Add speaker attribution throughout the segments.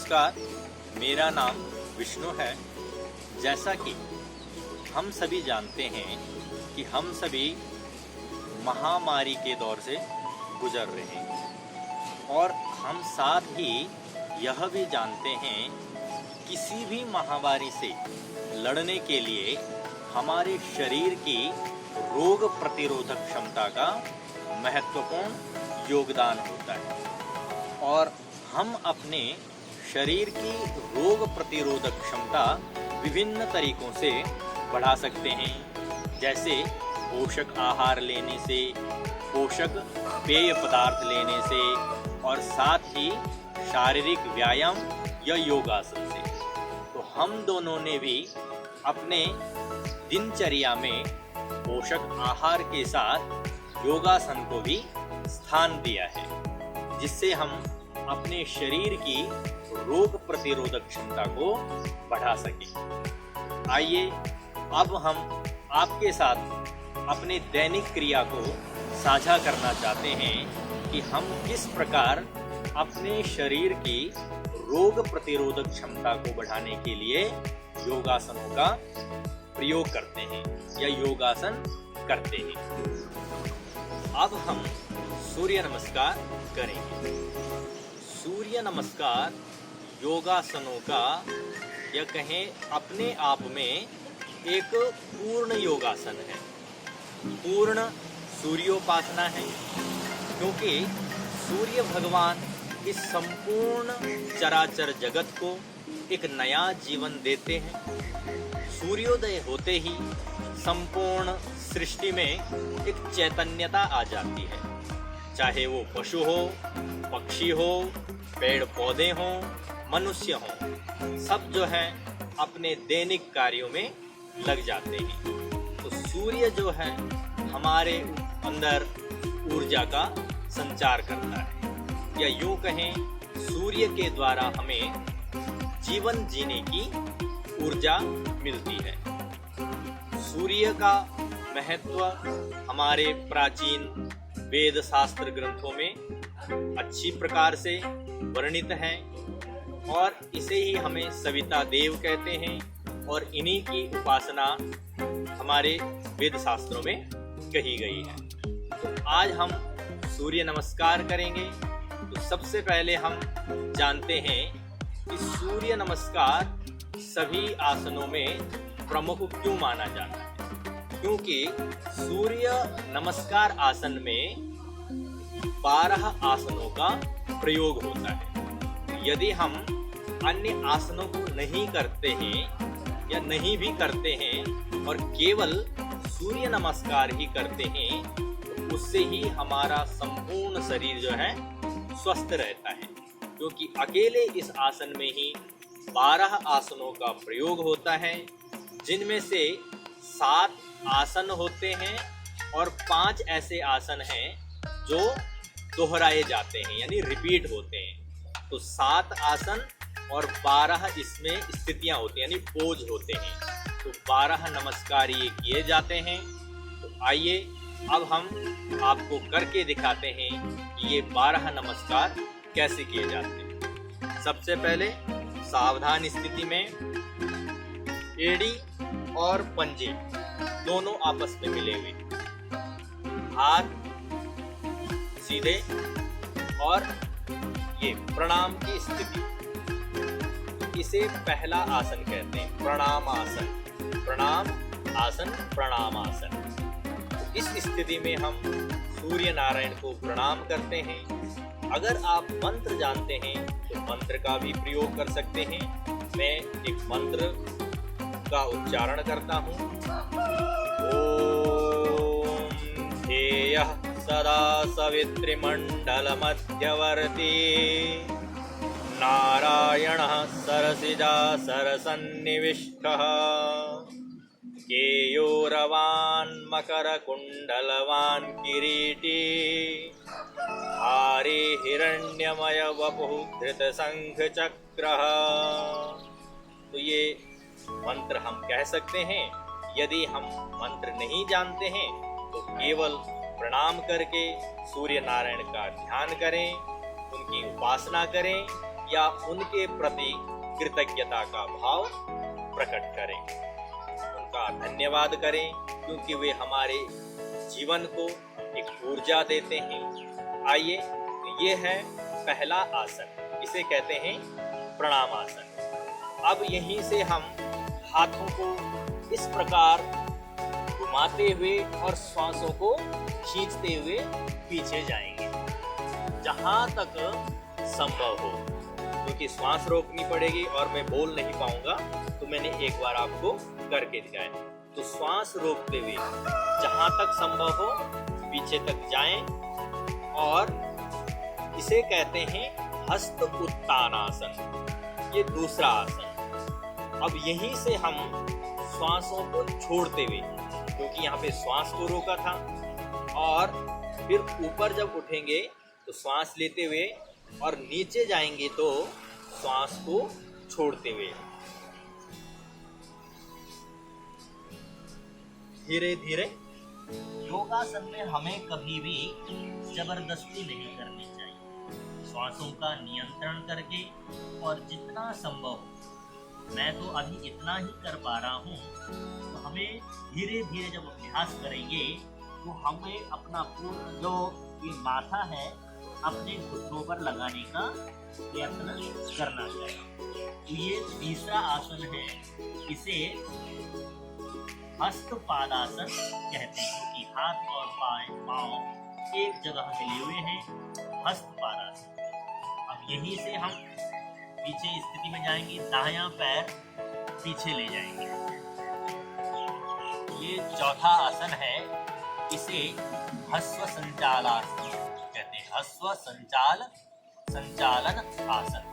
Speaker 1: नमस्कार, मेरा नाम विष्णु है। जैसा कि हम सभी जानते हैं कि हम सभी महामारी के दौर से गुजर रहे हैं और हम साथ ही यह भी जानते हैं किसी भी महामारी से लड़ने के लिए हमारे शरीर की रोग प्रतिरोधक क्षमता का महत्वपूर्ण योगदान होता है और हम अपने शरीर की रोग प्रतिरोधक क्षमता विभिन्न तरीकों से बढ़ा सकते हैं, जैसे पोषक आहार लेने से, पोषक पेय पदार्थ लेने से और साथ ही शारीरिक व्यायाम या योगासन से। तो हम दोनों ने भी अपने दिनचर्या में पोषक आहार के साथ योगासन को भी स्थान दिया है, जिससे हम अपने शरीर की रोग प्रतिरोधक क्षमता को बढ़ा सकें। आइए अब हम आपके साथ अपने दैनिक क्रिया को साझा करना चाहते हैं कि हम किस प्रकार अपने शरीर की रोग प्रतिरोधक क्षमता को बढ़ाने के लिए योगासनों का प्रयोग करते हैं या योगासन करते हैं। अब हम सूर्य नमस्कार करेंगे। सूर्य नमस्कार योगासनों का या कहें अपने आप में एक पूर्ण योगासन है, पूर्ण सूर्योपासना है, क्योंकि सूर्य भगवान इस संपूर्ण चराचर जगत को एक नया जीवन देते हैं। सूर्योदय होते ही संपूर्ण सृष्टि में एक चैतन्यता आ जाती है, चाहे वो पशु हो, पक्षी हो, पेड़ पौधे हों, मनुष्य हों, सब जो है अपने दैनिक कार्यों में लग जाते हैं। तो सूर्य जो है हमारे अंदर ऊर्जा का संचार करता है, या यूं कहें सूर्य के द्वारा हमें जीवन जीने की ऊर्जा मिलती है। सूर्य का महत्व हमारे प्राचीन वेद शास्त्र ग्रंथों में अच्छी प्रकार से वर्णित है और इसे ही हमें सविता देव कहते हैं और इन्हीं की उपासना हमारे वेद शास्त्रों में कही गई है। तो आज हम सूर्य नमस्कार करेंगे। तो सबसे पहले हम जानते हैं कि सूर्य नमस्कार सभी आसनों में प्रमुख क्यों माना जाता है, क्योंकि सूर्य नमस्कार आसन में 12 आसनों का प्रयोग होता है। यदि हम अन्य आसनों को नहीं करते हैं या नहीं भी करते हैं और केवल सूर्य नमस्कार ही करते हैं, तो उससे ही हमारा संपूर्ण शरीर जो है स्वस्थ रहता है, क्योंकि अकेले इस आसन में ही 12 आसनों का प्रयोग होता है, जिनमें से 7 आसन होते हैं और 5 ऐसे आसन हैं जो दोहराए जाते हैं यानी रिपीट होते हैं। तो 7 आसन और 12 इसमें स्थितियां होती हैं यानी पोज होते हैं। तो 12 नमस्कार ये किए जाते हैं। तो आइए अब हम आपको करके दिखाते हैं कि ये 12 नमस्कार कैसे किए जाते हैं। सबसे पहले सावधान स्थिति में एड़ी और पंजे दोनों आपस में मिले हुए, हाथ सीधे और ये प्रणाम की स्थिति, इसे पहला आसन कहते हैं, प्रणाम आसन, प्रणाम आसन, प्रणाम आसन। तो इस स्थिति में हम सूर्य नारायण को प्रणाम करते हैं। अगर आप मंत्र जानते हैं तो मंत्र का भी प्रयोग कर सकते हैं। मैं एक मंत्र का उच्चारण करता हूँ। ओम ध्येयः सदा सवितृमण्डल मध्यवर्ती नारायणः सरसिजा सरसन्निविष्टः केयूरवान् मकरकुण्डलवान् किरीटी हारे हिरण्यमय वपुः धृतशंखचक्रः। तो ये मंत्र हम कह सकते हैं। यदि हम मंत्र नहीं जानते हैं तो केवल प्रणाम करके सूर्य नारायण का ध्यान करें, उनकी उपासना करें या उनके प्रति कृतज्ञता का भाव प्रकट करें, उनका धन्यवाद करें, क्योंकि वे हमारे जीवन को एक ऊर्जा देते हैं। आइए, ये है पहला आसन, इसे कहते हैं प्रणाम आसन। अब यहीं से हम हाथों को इस प्रकार घुमाते हुए और श्वासों को खींचते हुए पीछे जाएंगे जहां तक संभव हो, क्योंकि श्वास रोकनी पड़ेगी और मैं बोल नहीं पाऊंगा, तो मैंने एक बार आपको करके दिखाया। तो श्वास रोकते हुए जहां तक संभव हो पीछे तक जाएं और इसे कहते हैं हस्त उत्तानासन। ये दूसरा आसन। अब यहीं से हम श्वासों को छोड़ते हुए, क्योंकि यहाँ पे श्वास को रोका था, और फिर ऊपर जब उठेंगे तो श्वास लेते हुए और नीचे जाएंगे तो श्वास को छोड़ते हुए धीरे धीरे। योगासन में हमें कभी भी जबरदस्ती नहीं करनी चाहिए, श्वासों का नियंत्रण करके, और जितना संभव हो, मैं तो अभी इतना ही कर पा रहा हूँ, तो हमें धीरे धीरे जब अभ्यास करेंगे तो हमें अपना पूरा जो ये माथा है अपने घुटनों पर लगाने का प्रयत्न करना चाहिए। तो ये तीसरा आसन है, इसे हस्त पादासन कहते हैं, कि हाथ और पांव एक जगह मिले हुए हैं, हस्त पादासन। अब यहीं से हम पीछे स्थिति में जाएंगे, दायां पैर पीछे ले जाएंगे। ये चौथा आसन है, इसे हस्व संचालासन कहते हैं, हस्व संचालन आसन,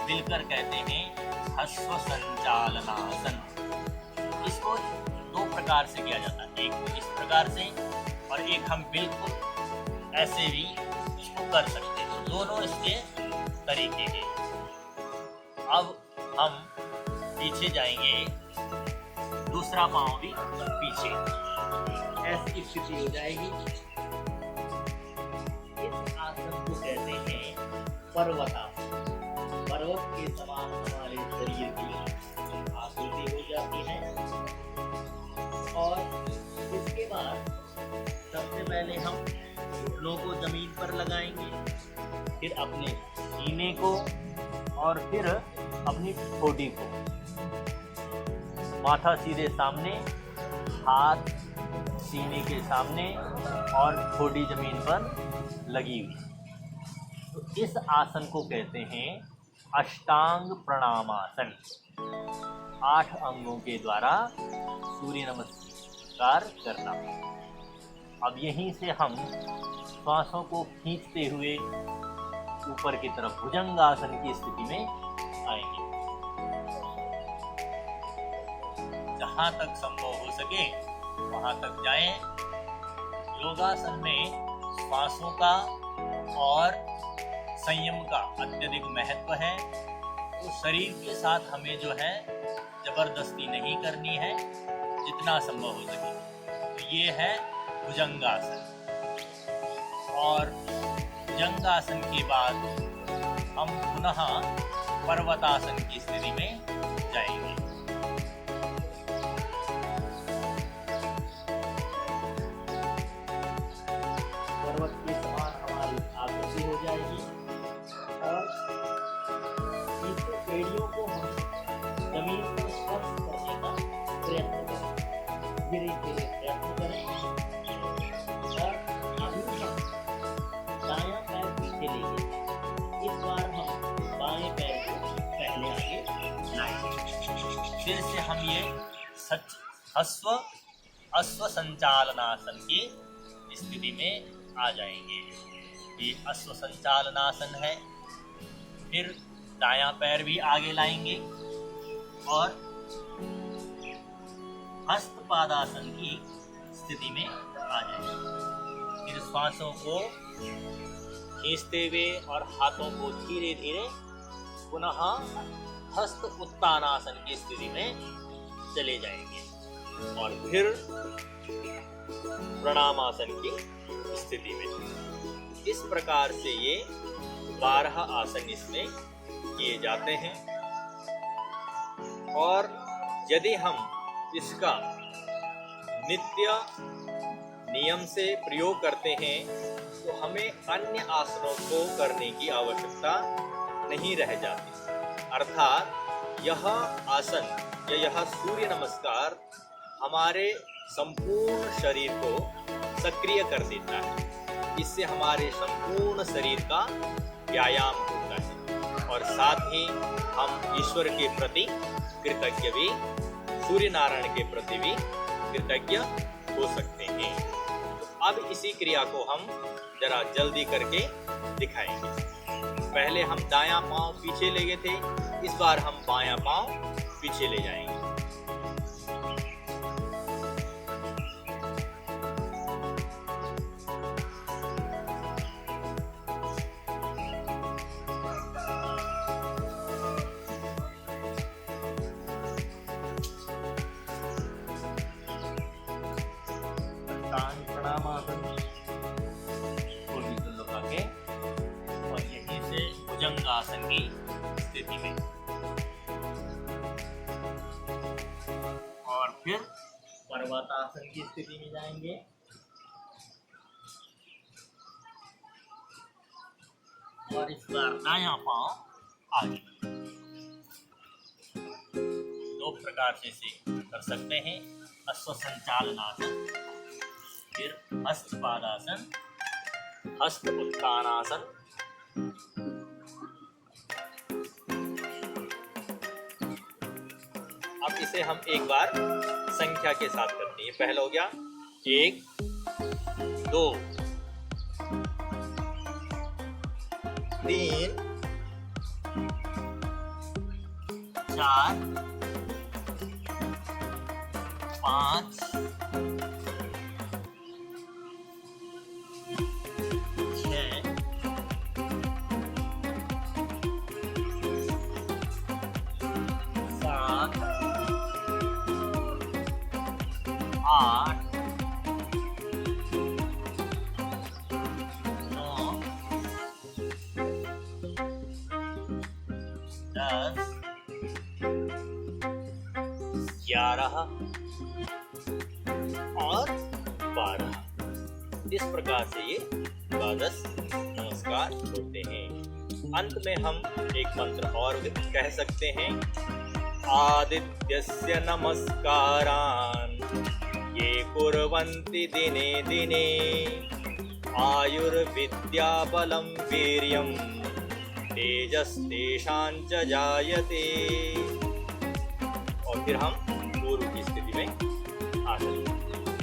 Speaker 1: मिलकर कहते हैं हस्व संचालनासन। इसको दो प्रकार से किया जाता है, एक तो इस प्रकार से और एक हम बिल्कुल ऐसे भी इसको कर सकते हैं, तो दोनों इसके तरीके हैं। अब हम पीछे जाएंगे, दूसरा पांव भी पीछे, ऐसी स्थिति हो जाएगी। इस आसन को कहते हैं पर्वतासन। पर्वत के समान हमारे शरीर की आकृति हो जाती है। और इसके बाद सबसे पहले हम घुटनों को जमीन पर लगाएंगे, फिर अपने सीने को, और फिर अपनी ठोड़ी को। माथा सीधे सामने, हाथ सीने के सामने और ठोड़ी जमीन पर लगी हुई। तो इस आसन को कहते हैं अष्टांग प्रणामासन। 8 अंगों के द्वारा सूर्य नमस्कार करना। अब यहीं से हम श्वासों को खींचते हुए ऊपर की तरफ भुजंगासन की स्थिति में आएंगे। जहां तक संभव हो सके वहां तक जाएं। योगासन में श्वासों का और संयम का अत्यधिक महत्व है। तो शरीर के साथ हमें जो है जबरदस्ती नहीं करनी है, जितना संभव हो सके। तो ये है भुजंगासन। और भुजंगासन के बाद हम पुनः पर्वतासन की स्थिति में जाएंगे। पर्वत के समान हमारी आकृति हो जाएगी और पीछे एड़ियों को हम जमीन पर स्पर्श करने का प्रयत्न करें, धीरे धीरे प्रयत्न करें। और अभी हम दायां पैर पीछे लेंगे, इस बार हम बाएं पैर को पहले आगे लाएंगे। फिर से हम ये अश्व संचालनासन की स्थिति में आ जाएंगे। ये अश्व संचालनासन है। फिर दायां पैर भी आगे लाएंगे और हस्तपादासन की स्थिति में आ जाएंगे। फिर श्वासों को खींचते हुए और हाथों को धीरे धीरे पुनः हस्त उत्तानासन की स्थिति में चले जाएंगे और फिर प्रणामासन की स्थिति में। इस प्रकार से ये 12 आसन इसमें किए जाते हैं। और यदि हम इसका नित्य नियम से प्रयोग करते हैं तो हमें अन्य आसनों को करने की आवश्यकता नहीं रह जाती। अर्थात यह आसन या यह सूर्य नमस्कार हमारे संपूर्ण शरीर को सक्रिय कर देता है। इससे हमारे संपूर्ण शरीर का व्यायाम होता है और साथ ही हम ईश्वर के प्रति कृतज्ञ भी, सूर्य नारायण के प्रति भी कृतज्ञ हो सकते हैं। तो अब इसी क्रिया को हम जरा जल्दी करके दिखाएंगे। पहले हम दायां पांव पीछे ले गए थे, इस बार हम बायां पांव पीछे ले जाएंगे। प्रणामासन लगा के और यहीं से भुजंगासन की स्थिति में, और फिर पर्वतासन की स्थिति में जाएंगे। और इस बार दायां पांव आगे। दो प्रकार से इसे कर सकते हैं, अश्वसंचालनासन, फिर हस्तपादासन, हस्त उत्थानासन। अब इसे हम एक बार संख्या के साथ करते हैं। पहला हो गया 1 2 3 4 5 8 9 10 11 और 12। इस प्रकार से ये द्वादश नमस्कार होते हैं। अंत में हम एक मंत्र और कह सकते हैं, आदित्यस्य नमस्कारान् ये कुर्वन्ति दिने दिने आयुर्विद्या बलं वीर्यं तेजस्तेषां च जायते। और फिर हम गुरु की स्थिति में आ सकते हैं।